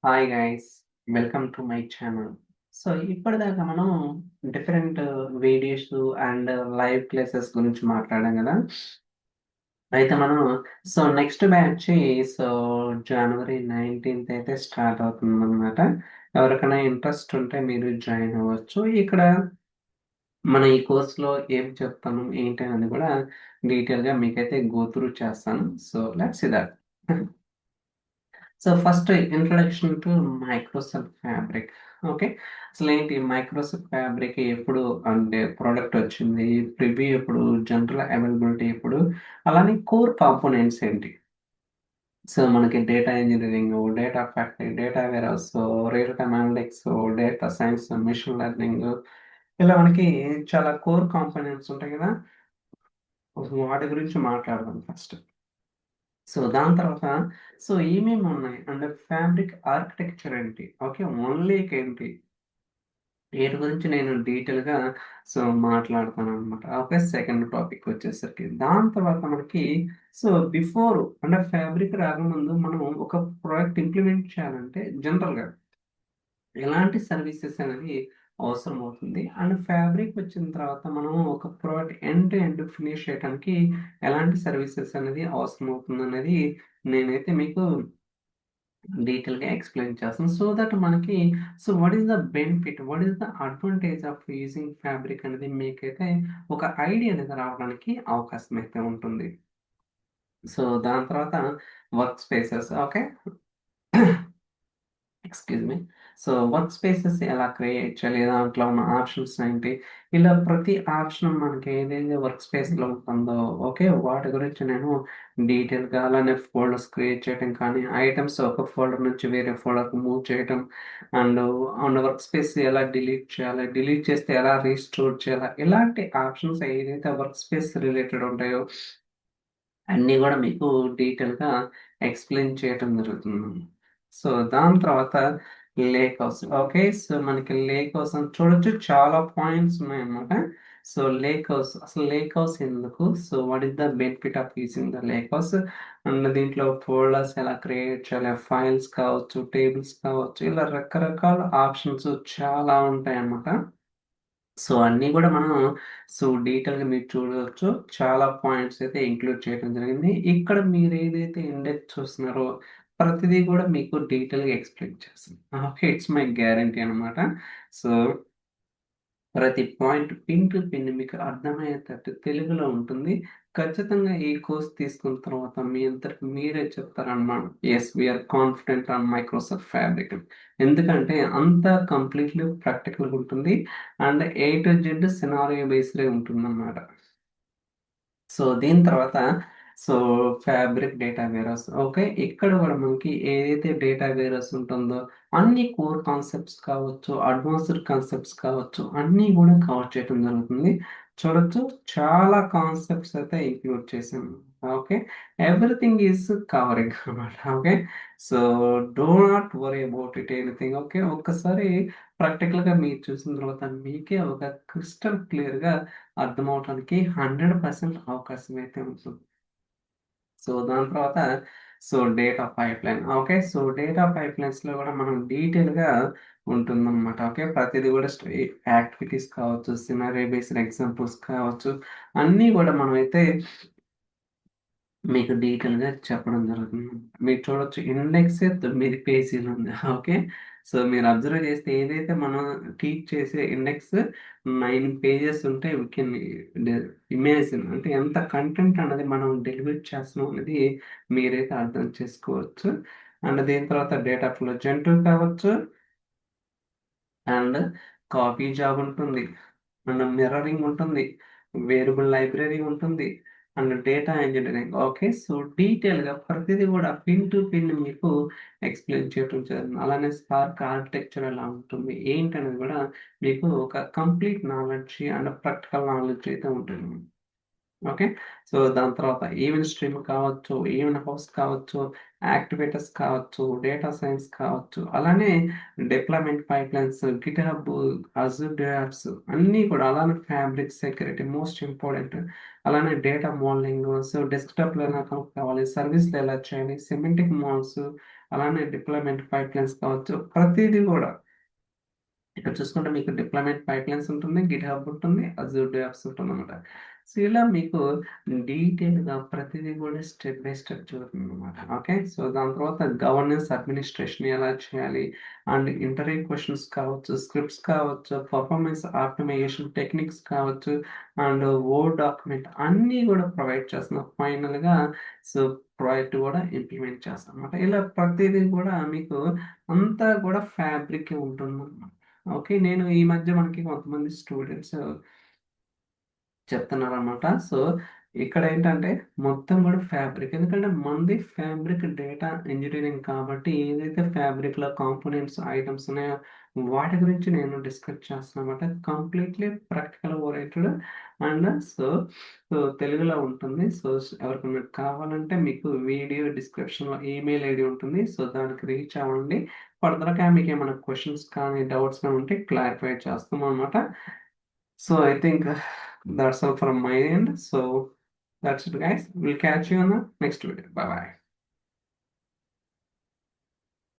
Hi guys, welcome to my channel. So ఇప్పటిదాకా మనం different videos and live classes గురించి మాట్లాడాం కదా. అయితే మనం నెక్స్ట్ బ్యాచ్ సో జనవరి 19th అయితే స్టార్ట్ అవుతుంది అనమాట. ఎవరికైనా ఇంట్రెస్ట్ ఉంటే మీరు జాయిన్ అవ్వచ్చు. ఇక్కడ మన ఈ కోర్సులో ఏం చెప్తాను ఏంటి అనేది కూడా డీటెయిల్గా మీకైతే గో త్రూ చేస్తాను. So let's see that. So first introduction to Microsoft Fabric. Okay, అసలు ఏంటి మైక్రోసాఫ్ట్ ఫ్యాబ్రిక్, ఎప్పుడు అంటే ప్రోడక్ట్ వచ్చింది, ప్రివ్యూ ఎప్పుడు, జనరల్ అవైలబిలిటీ ఎప్పుడు, అలానే కోర్ కాంపోనెంట్స్ ఏంటి. సో మనకి data engineering, data factory, data warehouse, real time analytics, data science, machine learning, ఇలా మనకి చాలా కోర్ కాంపోనెంట్స్ ఉంటాయి కదా. వాటి గురించి మాట్లాడదాం ఫస్ట్. సో దాని తర్వాత ఏమేమి ఉన్నాయి అంటే ఫ్యాబ్రిక్ ఆర్కిటెక్చర్ ఏంటి, ఓకే, ఓన్లీక్ ఏంటి, వీటి గురించి నేను డీటెయిల్గా మాట్లాడతాను అనమాట. ఓకే, సెకండ్ టాపిక్ వచ్చేసరికి దాని తర్వాత మనకి బిఫోర్ అంటే ఫ్యాబ్రిక్ రాకముందు మనం ఒక ప్రాజెక్ట్ ఇంప్లిమెంట్ చేయాలంటే జనరల్గా ఎలాంటి సర్వీసెస్ అనేది అవసరం అవుతుంది, అండ్ ఫ్యాబ్రిక్ వచ్చిన తర్వాత మనం ఒక product end to end finish చేయడానికి ఎలాంటి సర్వీసెస్ అనేది అవసరం అవుతుంది అనేది నేనైతే మీకు డీటెయిల్గా ఎక్స్ప్లెయిన్ చేస్తాను. సో దట్ మనకి what is the benefit, what is the advantage of using fabric అనేది మీకైతే ఒక ఐడియా అనేది రావడానికి అవకాశం అయితే ఉంటుంది. సో దాని తర్వాత work spaces. Okay, excuse me. Work spaces ఎలా క్రియేట్ చేయాలి, దాంట్లో ఉన్న ఆప్షన్స్ ఏంటి, ఇలా ప్రతి ఆప్షన్ మనకి ఏదైతే వర్క్ స్పేస్లో ఉంటుందో, ఓకే, వాటి గురించి నేను డీటెయిల్గా, అలానే ఫోల్డర్స్ క్రియేట్ చేయడం కానీ, ఐటమ్స్ ఒక ఫోల్డర్ నుంచి వేరే ఫోల్డర్కి మూవ్ చేయడం, అండ్ అండ్ వర్క్ స్పేస్ ఎలా డిలీట్ చేయాలి, డిలీట్ చేస్తే ఎలా రీస్టోర్ చేయాలి, ఇలాంటి ఆప్షన్స్ ఏదైతే వర్క్ స్పేస్ రిలేటెడ్ ఉంటాయో అన్నీ కూడా మీకు డీటెయిల్గా ఎక్స్ప్లెయిన్ చేయటం జరుగుతుంది. దాని తర్వాత లేక్ హౌస్. ఓకే, మనకి లేక్ హౌస్ అని చూడొచ్చు, చాలా పాయింట్స్ ఉన్నాయన్నమాట. లేక్ హౌస్, అసలు లేక్ హౌస్ ఎందుకు, what is the benefit of using the lake house, and దీంట్లో ఫోల్డర్స్ ఎలా క్రియేట్ చేయాలి, ఫైల్స్ కావచ్చు, టేబుల్స్ కావచ్చు, ఇలా రకరకాల ఆప్షన్స్ చాలా ఉంటాయి అన్నమాట. అన్నీ కూడా మనం డీటెయిల్గా మీరు చూడవచ్చు. చాలా పాయింట్స్ అయితే ఇంక్లూడ్ చేయడం జరిగింది. ఇక్కడ మీరు ఏదైతే ఇండెక్స్ చూస్తున్నారో ప్రతిదీ కూడా మీకు డీటెయిల్గా ఎక్స్ప్లెయిన్ చేస్తాను. ఓకే, ఇట్స్ మై గ్యారంటీ అనమాట. సో ప్రతి పాయింట్ పిన్ టు పిన్ మీకు అర్థమయ్యేటట్టు తెలుగులో ఉంటుంది. ఖచ్చితంగా ఈ కోర్స్ తీసుకున్న తర్వాత మీ అంతటి మీరే చెప్తారన్నమాట, yes we are confident on Microsoft fabric. ఎందుకంటే అంతా కంప్లీట్లీ ప్రాక్టికల్గా ఉంటుంది, and A to Z scenario based ఉంటుంది అన్నమాట. దీని తర్వాత so fabric data warehouse. Okay, ఇక్కడ కూడా మనకి ఏదైతే డేటా వేరస్ ఉంటుందో అన్ని కోర్ కాన్సెప్ట్స్ కావచ్చు, అడ్వాన్స్డ్ కాన్సెప్ట్స్ కావచ్చు, అన్నీ కూడా కవర్ చేయడం జరుగుతుంది. చూడొచ్చు, చాలా కాన్సెప్ట్స్ అయితే ఇంక్లూడ్ చేసాము. ఓకే, ఎవ్రీథింగ్ ఈజ్ కవరింగ్ అనమాట. Okay, so do not worry about it anything. Okay, ఒక్కసారి ప్రాక్టికల్గా మీరు చూసిన తర్వాత మీకే ఒక క్రిస్టల్ క్లియర్గా అర్థమవటానికి 100% అవకాశం అయితే ఉంటుంది. దాని తర్వాత డేటా పైప్లైన్. ఓకే, డేటా పైప్లైన్స్లో కూడా మనం డీటెయిల్గా ఉంటుందన్నమాట. ఓకే, ప్రతిదీ కూడా యాక్టివిటీస్ కావచ్చు, సినారియో బేస్డ్ ఎగ్జాంపుల్స్ కావచ్చు, అన్నీ కూడా మనమైతే మీకు డీటెయిల్గా చెప్పడం జరుగుతుంది. మీరు చూడొచ్చు, ఇండెక్సే 9 పేజీలు ఉంది. ఓకే, మీరు అబ్జర్వ్ చేస్తే ఏదైతే మనం టీచ్ చేసే ఇండెక్స్ 9 పేజెస్ ఉంటే వీ కెన్ ఇమేజిన్ అంటే ఎంత కంటెంట్ అనేది మనం డెలివర్ చేస్తున్నాం అనేది మీరైతే అర్థం చేసుకోవచ్చు. అండ్ దీని తర్వాత డేటా ఫ్లో జంటూ కావచ్చు, అండ్ కాపీ జాబ్ ఉంటుంది, అండ్ మిర్రరింగ్ ఉంటుంది, వేరియబుల్ లైబ్రరీ ఉంటుంది, అండ్ డేటా ఇంజనీరింగ్. ఓకే, డీటెయిల్గా ప్రతిదీ కూడా పిన్ టు పిన్ మీకు ఎక్స్ప్లెయిన్ చేయడం జరుగుతుంది. అలానే స్పార్క్ ఆర్కిటెక్చర్ ఎలా ఉంటుంది ఏంటనేది కూడా మీకు ఒక complete knowledge and practical knowledge అయితే ఉంటుంది. ఓకే, దాని తర్వాత ఈవెంట్ స్ట్రీమ్ కావచ్చు, ఈవెంట్ హౌస్ కావచ్చు, యాక్టివేటర్స్ కావచ్చు, డేటా సైన్స్ కావచ్చు, అలానే డిప్లాయ్మెంట్ పైప్లైన్స్, గిట్హబ్, అజూర్ డేటాప్స్ అన్నీ కూడా, అలానే ఫ్యాబ్రిక్ సెక్యూరిటీ మోస్ట్ ఇంపార్టెంట్, అలానే డేటా మోడలింగ్, డెస్క్టాప్లో ఎలా కనెక్ట్ కావాలి, సర్వీస్లు ఎలా చేయాలి, సిమెంటిక్ మోడల్స్, అలానే డిప్లాయ్‌మెంట్ పైప్‌లైన్స్ కావచ్చు. ప్రతీది గూడా ఇక్కడ చూసుకుంటే మీకు డిప్లాయ్‌మెంట్ పైప్‌లైన్స్ ఉంటుంది. గిట్‌హబ్ ఉంటుంది. అజూర్ డెవాప్స్ ఉంటుందన్నమాట. సో, ఇలా మీకు డీటెయిల్‌గా ప్రతిదీ కూడా స్టెప్ బై స్టెప్ చూపుతుందన్నమాట. ఓకే. సో, దాని తర్వాత గవర్నెన్స్ అడ్మినిస్ట్రేషన్ ఎలా చేయాలి? అండ్ ఇంటర్వ్యూ క్వెషన్స్ కావచ్చు, స్క్రిప్ట్స్ కావచ్చు, పర్ఫార్మెన్స్ ఆప్టిమైజేషన్ టెక్నిక్స్ కావచ్చు, అండ్ వర్డ్ డాక్యుమెంట్ అన్నీ గూడా ప్రొవైడ్ చేస్తున్నాం. ఫైనల్‌గా సో, ప్రాజెక్ట్ గూడా ఇంప్లిమెంట్ చేస్తామన్నమాట. ఇలా ప్రతీదీ గూడా మీకు అంతా గూడా ఫ్యాబ్రికే ఉంటుందన్నమాట. ఓకే. నేను ఈ మధ్య మనకి కొంతమంది స్టూడెంట్స్ చెప్తున్నారనమాట. సో, ఇక్కడేంటంటే మొత్తం గూడా ఫ్యాబ్రిక్. ఎందుకంటే మనది ఫ్యాబ్రిక్ డేటా ఇంజినీరింగ్ కాబట్టి ఏదైతే ఫ్యాబ్రిక్‌లో కాంపోనెంట్స్, ఐటెమ్స్ ఉన్నాయో వాటి గురించి నేను డిస్కస్ చేస్తున్నానన్నమాట. కంప్లీట్‌లీ ప్రాక్టికల్ ఓరియెంటెడ్ అండ్ తెలుగులో ఉంటుంది. ఎవరికైనా కావాలంటే మీకు వీడియో డిస్క్రిప్షన్‌లో ఈమెయిల్ ఐడీ ఉంటుంది. సో, దానికి రీచ్ అవ్వండి. ఫర్దర్‌గా మీకేమైనా క్వెషన్స్ కానీ, డౌట్స్ కానీ ఉంటే క్లారిఫై చేస్తామనమాట. So I think that's all from my end. So that's it, guys. We'll catch you on the next video. Bye bye.